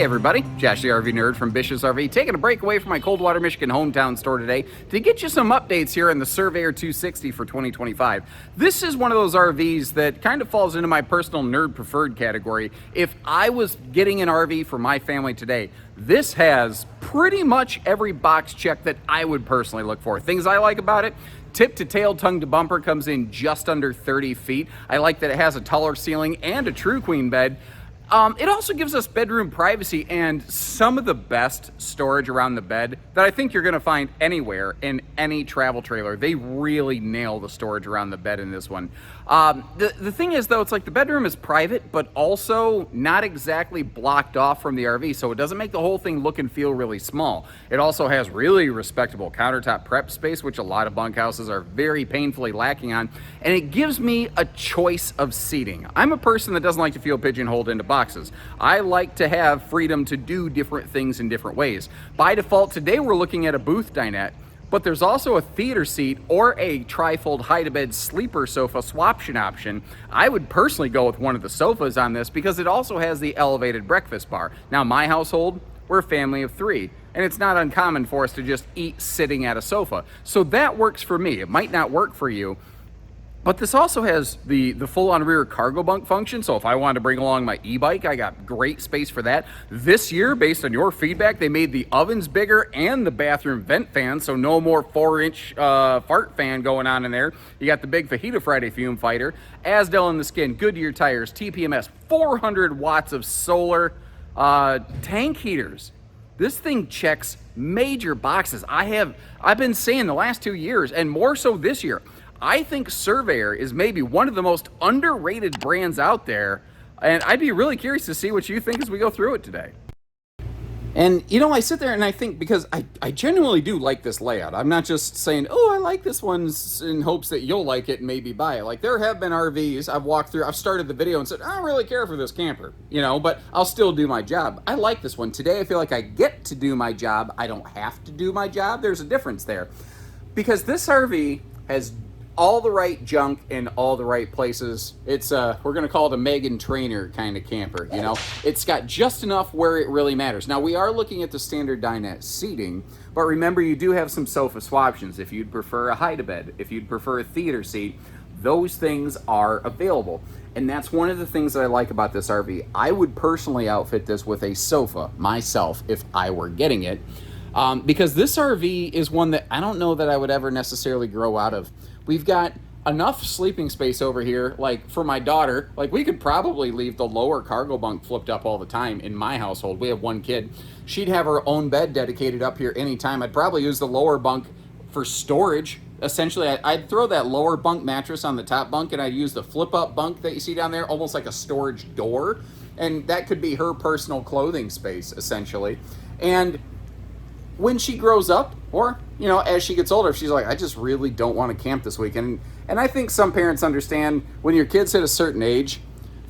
Hey everybody, Josh the RV Nerd from Bish's RV, taking a break away from my Coldwater, Michigan hometown store today to get you some updates here on the Surveyor 260 for 2025. This is one of those RVs that kind of falls into my personal nerd preferred category. If I was getting an RV for my family today, this has pretty much every box check that I would personally look for. Things I like about it: tip to tail, tongue to bumper comes in just under 30 feet. I like that it has a taller ceiling and a true queen bed. It also gives us bedroom privacy and some of the best storage around the bed that I think you're going to find anywhere in any travel trailer. They really nail the storage around the bed in this one. The thing is, though, it's like the bedroom is private, but also not exactly blocked off from the RV, so it doesn't make the whole thing look and feel really small. It also has really respectable countertop prep space, which a lot of bunkhouses are very painfully lacking on, and it gives me a choice of seating. I'm a person that doesn't like to feel pigeonholed into boxes. I like to have freedom to do different things in different ways. By default, today we're looking at a booth dinette, but there's also a theater seat or a trifold hide-to-bed sleeper sofa swaption option. I would personally go with one of the sofas on this because it also has the elevated breakfast bar. Now, my household, we're a family of 3, and it's not uncommon for us to just eat sitting at a sofa. So that works for me. It might not work for you. But this also has the full-on rear cargo bunk function, so if I wanted to bring along my e-bike, I got great space for that. This year, based on your feedback, they made the ovens bigger and the bathroom vent fan, so no more 4-inch fart fan going on in there. You got the big Fajita Friday fume fighter, Asdel in the skin, Goodyear tires, TPMS, 400 watts of solar, tank heaters. This thing checks major boxes. I've been saying the last 2 years, and more so this year, I think Surveyor is maybe one of the most underrated brands out there, and I'd be really curious to see what you think as we go through it today. And, you know, I sit there and I think, because I genuinely do like this layout. I'm not just saying, oh, I like this one in hopes that you'll like it and maybe buy it. Like, there have been RVs I've walked through, I've started the video and said, I don't really care for this camper, you know, but I'll still do my job. I like this one. Today, I feel like I get to do my job. I don't have to do my job. There's a difference there. Because this RV has all the right junk in all the right places. It's we're gonna call it a Megan Trainor kind of camper, you know. It's got just enough where it really matters. Now, we are looking at the standard dinette seating, but remember, you do have some sofa swaptions. If you'd prefer a hide-a-bed, if you'd prefer a theater seat, those things are available. And that's one of the things that I like about this RV. I would personally outfit this with a sofa myself if I were getting it, because this RV is one that I don't know that I would ever necessarily grow out of. We've got enough sleeping space over here, like for my daughter. Like, we could probably leave the lower cargo bunk flipped up all the time in my household. We have one kid. She'd have her own bed dedicated up here anytime. I'd probably use the lower bunk for storage. Essentially, I'd throw that lower bunk mattress on the top bunk, and I'd use the flip-up bunk that you see down there almost like a storage door. And that could be her personal clothing space, essentially. And when she grows up, or, you know, as she gets older, if she's like, I just really don't want to camp this weekend. And I think some parents understand when your kids hit a certain age,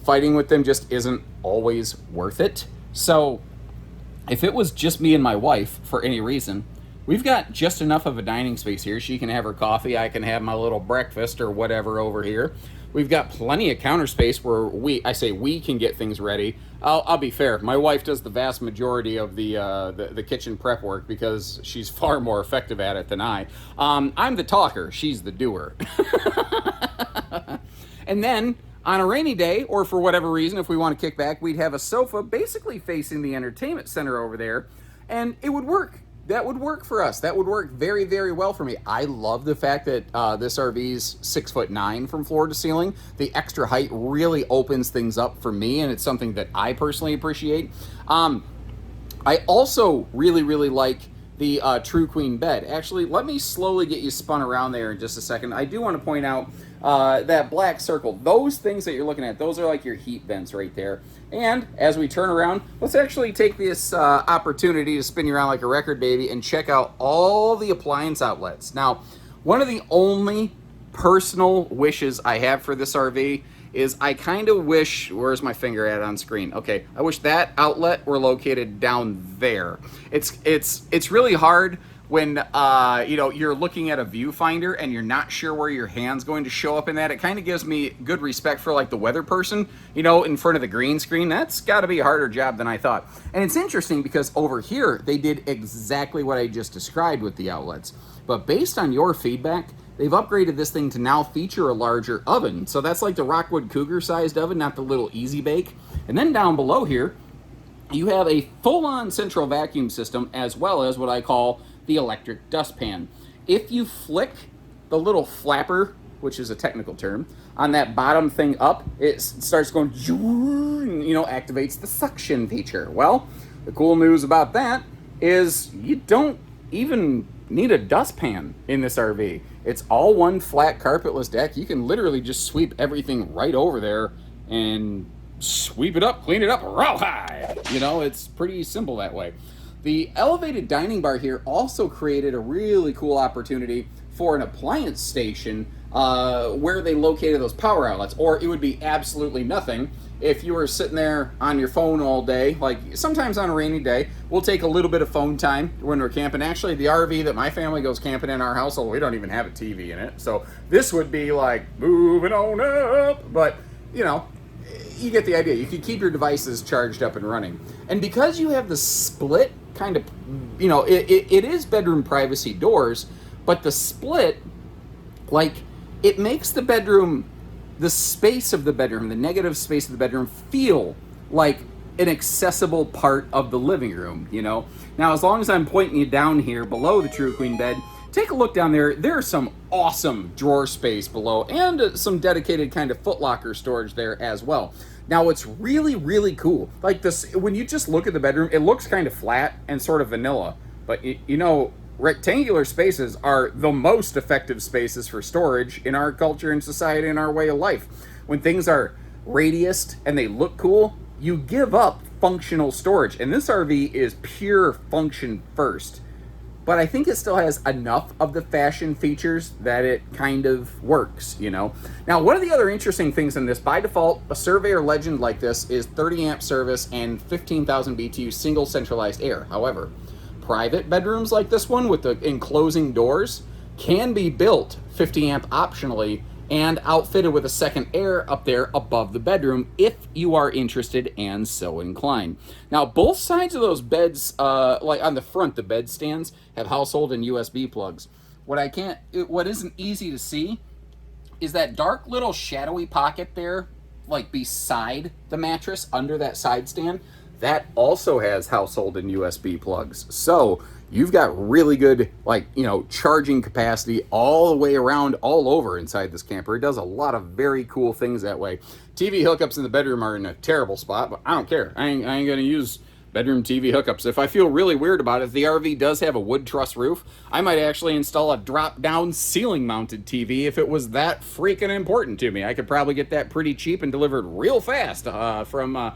fighting with them just isn't always worth it. So if it was just me and my wife for any reason, we've got just enough of a dining space here. She can have her coffee, I can have my little breakfast or whatever over here. We've got plenty of counter space where I say we can get things ready. I'll be fair. My wife does the vast majority of the kitchen prep work because she's far more effective at it than I. I'm the talker. She's the doer. And then on a rainy day, or for whatever reason, if we want to kick back, we'd have a sofa basically facing the entertainment center over there, and it would work. That would work for us. That would work very, very well for me. I love the fact that this RV's 6'9" from floor to ceiling. The extra height really opens things up for me, and it's something that I personally appreciate. I also really, really like the True Queen bed. Actually, let me slowly get you spun around there in just a second. I do want to point out that black circle. Those things that you're looking at, those are like your heat vents right there. And as we turn around, let's actually take this opportunity to spin you around like a record, baby, and check out all the appliance outlets. Now, one of the only personal wishes I have for this RV is I kind of wish, where's my finger at on screen? Okay, I wish that outlet were located down there. It's really hard when you're looking at a viewfinder and you're not sure where your hand's going to show up in that. It kind of gives me good respect for like the weather person, in front of the green screen. That's got to be a harder job than I thought. And it's interesting because over here they did exactly what I just described with the outlets, but based on your feedback, they've upgraded this thing to now feature a larger oven. So that's like the Rockwood Cougar sized oven, not the little Easy Bake. And then down below here, you have a full-on central vacuum system, as well as what I call the electric dustpan. If you flick the little flapper, which is a technical term, on that bottom thing up, it starts going, activates the suction feature. Well, the cool news about that is you don't even need a dustpan in this RV. It's all one flat carpetless deck. You can literally just sweep everything right over there and sweep it up, clean it up, rawhide. It's pretty simple that way. The elevated dining bar here also created a really cool opportunity for an appliance station where they located those power outlets, or it would be absolutely nothing if you were sitting there on your phone all day. Like sometimes on a rainy day, we'll take a little bit of phone time when we're camping. Actually, the RV that my family goes camping in our household, we don't even have a TV in it. So this would be like moving on up, but you get the idea. You can keep your devices charged up and running. And because you have the split kind of, it is bedroom privacy doors, but the split, it makes the bedroom, the space of the bedroom, the negative space of the bedroom feel like an accessible part of the living room, Now, as long as I'm pointing you down here below the True Queen bed, take a look down there. There's some awesome drawer space below and some dedicated kind of footlocker storage there as well. Now, it's really, really cool. Like this, when you just look at the bedroom, it looks kind of flat and sort of vanilla. But, rectangular spaces are the most effective spaces for storage in our culture and society and our way of life. When things are radiused and they look cool, you give up functional storage. And this RV is pure function first. But I think it still has enough of the fashion features that it kind of works, Now, one of the other interesting things in this, by default, a Surveyor Legend like this is 30 amp service and 15,000 BTU single centralized air. However, private bedrooms like this one with the enclosing doors can be built 50 amp optionally and outfitted with a second air up there above the bedroom if you are interested and so inclined. Now, both sides of those beds, like on the front, the bed stands have household and USB plugs. What isn't easy to see is that dark little shadowy pocket there, like beside the mattress under that side stand, that also has household and USB plugs. So you've got really good, charging capacity all the way around, all over inside this camper. It does a lot of very cool things that way. TV hookups in the bedroom are in a terrible spot, but I don't care. I ain't gonna use bedroom TV hookups. If I feel really weird about it, if the RV does have a wood truss roof, I might actually install a drop-down ceiling-mounted TV if it was that freaking important to me. I could probably get that pretty cheap and delivered real fast from,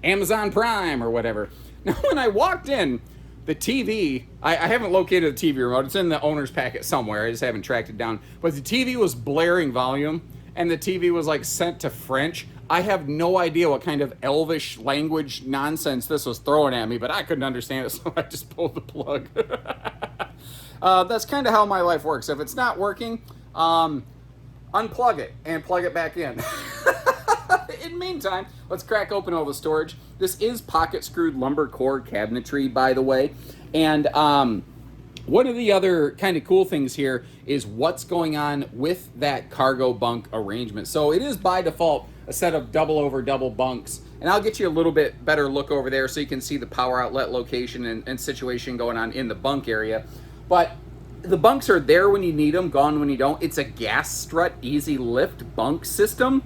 Amazon Prime or whatever. Now, when I walked in, the TV, I haven't located the TV remote. It's in the owner's packet somewhere. I just haven't tracked it down. But the TV was blaring volume, and the TV was, sent to French. I have no idea what kind of elvish language nonsense this was throwing at me, but I couldn't understand it, so I just pulled the plug. That's kind of how my life works. If it's not working, unplug it and plug it back in. In the meantime, let's crack open all the storage. This is pocket-screwed lumber core cabinetry, by the way. And one of the other kind of cool things here is what's going on with that cargo bunk arrangement. So it is by default a set of double bunks. And I'll get you a little bit better look over there so you can see the power outlet location and situation going on in the bunk area. But the bunks are there when you need them, gone when you don't. It's a gas strut, easy lift bunk system.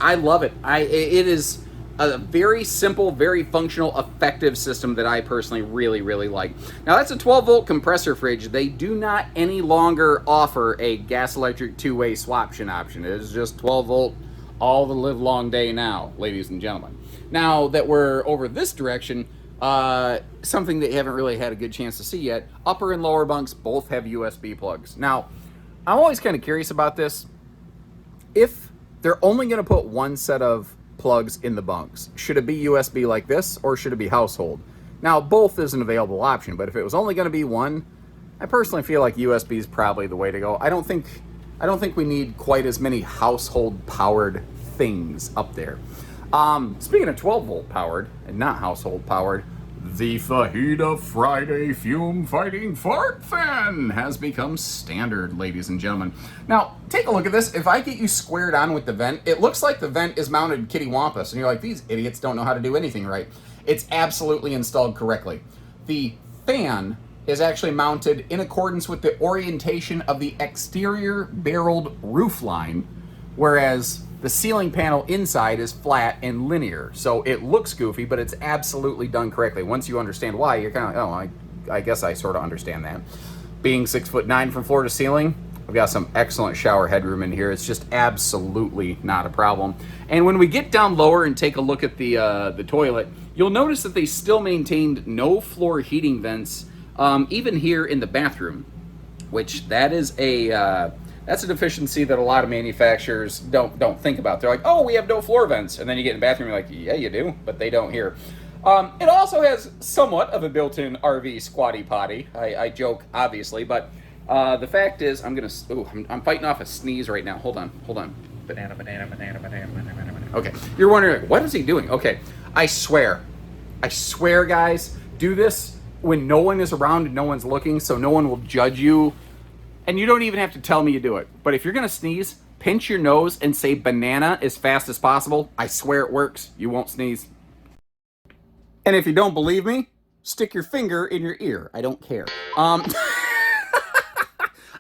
I love it. It is a very simple, very functional, effective system that I personally really, really like. Now, that's a 12-volt compressor fridge. They do not any longer offer a gas-electric two-way swaption option. It is just 12-volt all the live long day now, ladies and gentlemen. Now that we're over this direction, something that you haven't really had a good chance to see yet, upper and lower bunks both have USB plugs. Now, I'm always kind of curious about this. If they're only going to put one set of plugs in the bunks, should it be USB like this or should it be household? Now, both is an available option, but if it was only going to be one, I personally feel like USB is probably the way to go. I don't think we need quite as many household powered things up there. Speaking of 12 volt powered and not household powered, the Fajita Friday fume fighting fart fan has become standard, ladies and gentlemen. Now, take a look at this. If I get you squared on with the vent, it looks like the vent is mounted kittywampus, and you're like, these idiots don't know how to do anything right. It's absolutely installed correctly. The fan is actually mounted in accordance with the orientation of the exterior barreled roof line, whereas the ceiling panel inside is flat and linear. So it looks goofy, but it's absolutely done correctly. Once you understand why, you're kind of like, oh, I guess I sort of understand that. Being 6'9" from floor to ceiling, I've got some excellent shower headroom in here. It's just absolutely not a problem. And when we get down lower and take a look at the toilet, you'll notice that they still maintained no floor heating vents, even here in the bathroom, which that is that's a deficiency that a lot of manufacturers don't think about. They're like, oh, we have no floor vents. And then you get in the bathroom, you're like, yeah, you do, but they don't here. It also has somewhat of a built-in RV squatty potty. I joke, obviously, but the fact is, I'm fighting off a sneeze right now. Hold on. Banana. Okay, you're wondering, what is he doing? Okay, I swear, guys, do this when no one is around and no one's looking, so no one will judge you. And you don't even have to tell me you do it. But if you're going to sneeze, pinch your nose and say banana as fast as possible. I swear it works. You won't sneeze. And if you don't believe me, stick your finger in your ear. I don't care.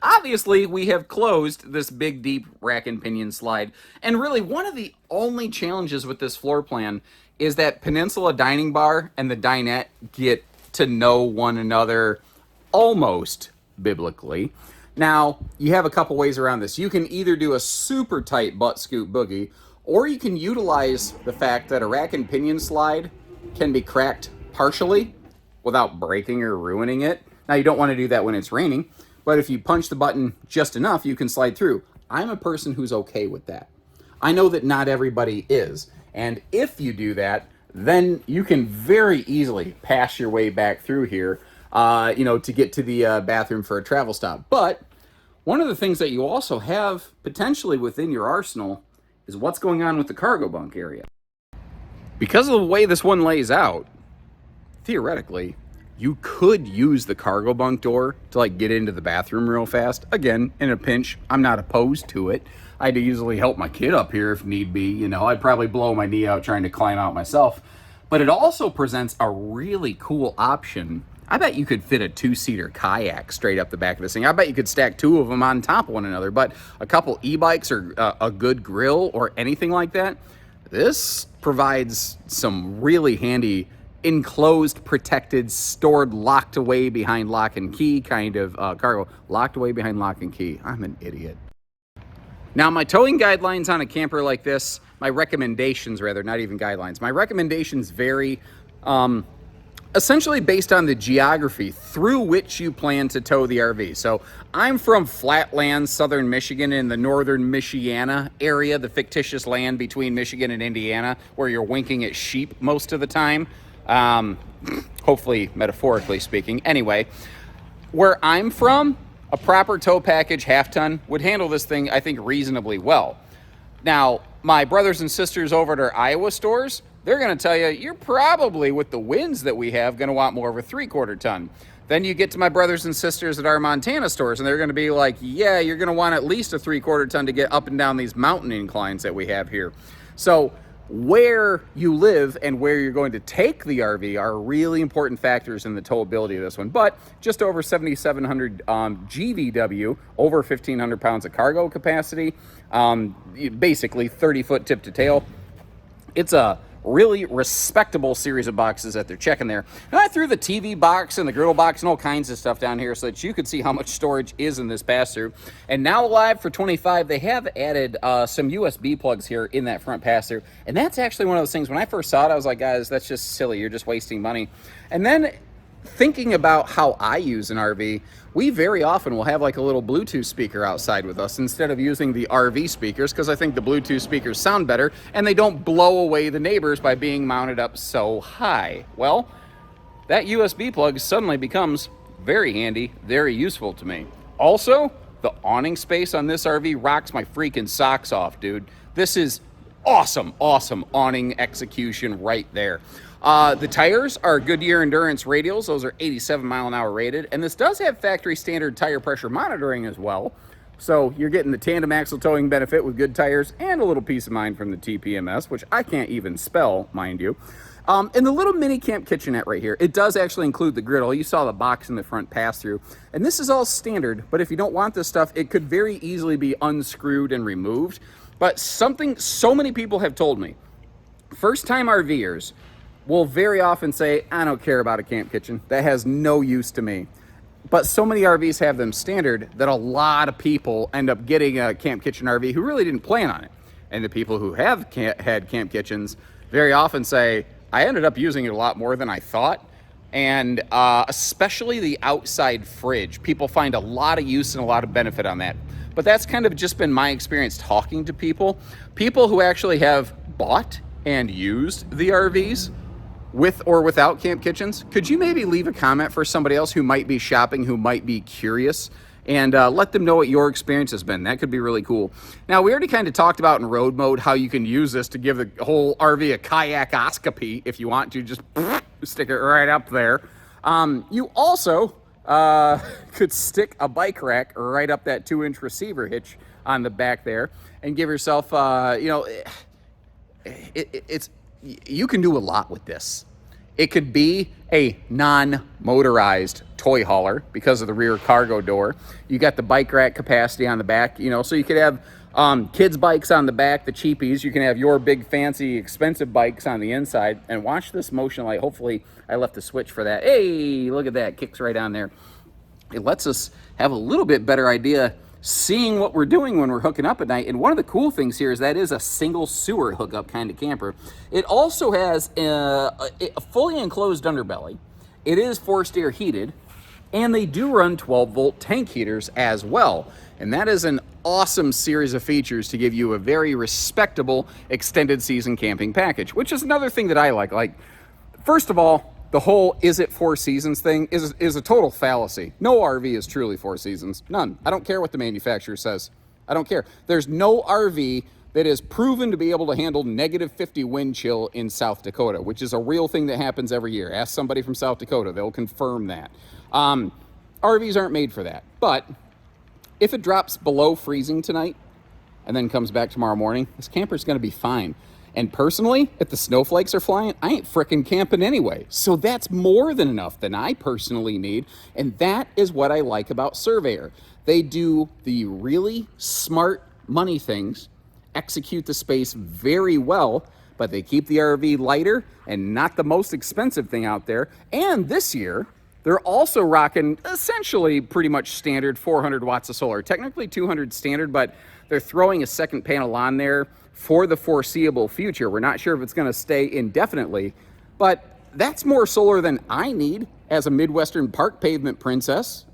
Obviously, we have closed this big, deep rack and pinion slide. And really, one of the only challenges with this floor plan is that Peninsula dining bar and the dinette get to know one another almost biblically. Now, you have a couple ways around this. You can either do a super tight butt scoop boogie, or you can utilize the fact that a rack and pinion slide can be cracked partially without breaking or ruining it. Now, you don't want to do that when it's raining, but if you punch the button just enough, you can slide through. I'm a person who's okay with that. I know that not everybody is, and if you do that, then you can very easily pass your way back through here, to get to the bathroom for a travel stop. But one of the things that you also have potentially within your arsenal is what's going on with the cargo bunk area. Because of the way this one lays out, theoretically, you could use the cargo bunk door to get into the bathroom real fast. Again, in a pinch, I'm not opposed to it. I'd easily help my kid up here if need be. I'd probably blow my knee out trying to climb out myself. But it also presents a really cool option. I bet you could fit a 2-seater kayak straight up the back of this thing. I bet you could stack 2 of them on top of one another. But a couple e-bikes or a good grill or anything like that, this provides some really handy enclosed, protected, stored, locked away behind lock and key kind of cargo. Locked away behind lock and key. I'm an idiot. Now, my towing guidelines on a camper like this, my recommendations rather, not even guidelines, my recommendations vary essentially based on the geography through which you plan to tow the RV. So I'm from flatland, southern Michigan, in the northern Michiana area, the fictitious land between Michigan and Indiana, where you're winking at sheep most of the time. Hopefully, metaphorically speaking. Anyway, where I'm from, a proper tow package half-ton would handle this thing, I think, reasonably well. Now, my brothers and sisters over at our Iowa stores, they're going to tell you, you're probably, with the winds that we have, going to want more of a 3/4 ton. Then you get to my brothers and sisters at our Montana stores, and they're going to be like, yeah, you're going to want at least a 3/4 ton to get up and down these mountain inclines that we have here. So where you live and where you're going to take the RV are really important factors in the towability of this one. But just over 7,700 GVW, over 1,500 pounds of cargo capacity, basically 30-foot tip to tail. It's a really respectable series of boxes that they're checking there. And I threw the TV box and the griddle box and all kinds of stuff down here so that you could see how much storage is in this pass-through. And now live for 25, they have added some USB plugs here in that front pass-through. And that's actually one of those things, when I first saw it, I was like, guys, that's just silly. You're just wasting money. And then thinking about how I use an RV, we very often will have like a little Bluetooth speaker outside with us instead of using the RV speakers, because I think the Bluetooth speakers sound better and they don't blow away the neighbors by being mounted up so high. Well, that USB plug suddenly becomes very handy, very useful to me. Also, the awning space on this RV rocks my freaking socks off, dude. This is awesome, awesome awning execution right there. The tires are Goodyear Endurance radials. Those are 87 mile an hour rated. And this does have factory standard tire pressure monitoring as well. So you're getting the tandem axle towing benefit with good tires and a little peace of mind from the TPMS, which I can't even spell, mind you. And the little mini camp kitchenette right here, it does actually include the griddle. You saw the box in the front pass through. And this is all standard, but if you don't want this stuff, it could very easily be unscrewed and removed. But something so many people have told me, first-time RVers will very often say, I don't care about a camp kitchen. That has no use to me. But so many RVs have them standard that a lot of people end up getting a camp kitchen RV who really didn't plan on it. And the people who have had camp kitchens very often say, I ended up using it a lot more than I thought. And especially the outside fridge. People find a lot of use and a lot of benefit on that. But that's kind of just been my experience talking to people. People who actually have bought and used the RVs with or without camp kitchens. Could you maybe leave a comment for somebody else who might be shopping, who might be curious, and let them know what your experience has been? That could be really cool. Now, we already kind of talked about in road mode how you can use this to give the whole RV a kayakoscopy if you want to. Just stick it right up there. You also could stick a bike rack right up that 2-inch receiver hitch on the back there and give yourself, you can do a lot with this. It could be a non-motorized toy hauler because of the rear cargo door. You got the bike rack capacity on the back, so you could have kids' bikes on the back, the cheapies. You can have your big, fancy, expensive bikes on the inside. And watch this motion light. Hopefully, I left the switch for that. Hey, look at that. Kicks right on there. It lets us have a little bit better idea seeing what we're doing when we're hooking up at night. And one of the cool things here is that is a single sewer hookup kind of camper. It also has a fully enclosed underbelly. It is forced air heated, and they do run 12-volt tank heaters as well. And that is an awesome series of features to give you a very respectable extended season camping package, which is another thing that I like. Like, first of all, the whole is it 4 seasons thing is a total fallacy. No RV is truly 4 seasons. None. I don't care what the manufacturer says. I don't care. There's no RV that is proven to be able to handle -50 wind chill in South Dakota, which is a real thing that happens every year. Ask somebody from South Dakota. They'll confirm that. RVs aren't made for that. But if it drops below freezing tonight and then comes back tomorrow morning, this camper's going to be fine. And personally, if the snowflakes are flying, I ain't frickin' camping anyway. So that's more than enough than I personally need. And that is what I like about Surveyor. They do the really smart money things, execute the space very well, but they keep the RV lighter and not the most expensive thing out there. And this year, they're also rocking essentially pretty much standard 400 watts of solar. Technically 200 standard, but they're throwing a second panel on there for the foreseeable future. We're not sure if it's going to stay indefinitely, but that's more solar than I need as a Midwestern park pavement princess.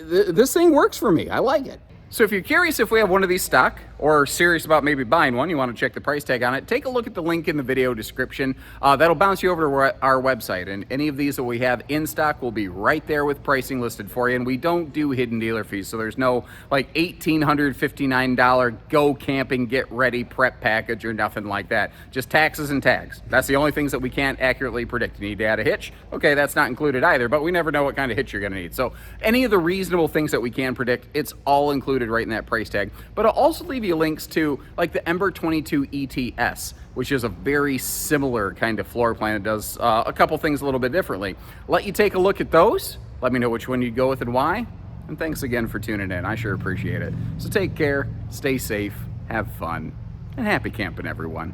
This thing works for me. I like it. So if you're curious if we have one of these stock or serious about maybe buying one, you want to check the price tag on it, take a look at the link in the video description. That'll bounce you over to our website, and any of these that we have in stock will be right there with pricing listed for you. And we don't do hidden dealer fees, so there's no like $1,859 go camping, get ready prep package or nothing like that. Just taxes and tags. That's the only things that we can't accurately predict. You need to add a hitch. Okay, that's not included either, but we never know what kind of hitch you're going to need. So any of the reasonable things that we can predict, it's all included right in that price tag. But I'll also leave you links to like the Ember 22 ETS, which is a very similar kind of floor plan. It does a couple things a little bit differently. Let you take a look at those. Let me know which one you'd go with and why. And thanks again for tuning in. I sure appreciate it. So take care, stay safe, have fun, and happy camping, everyone.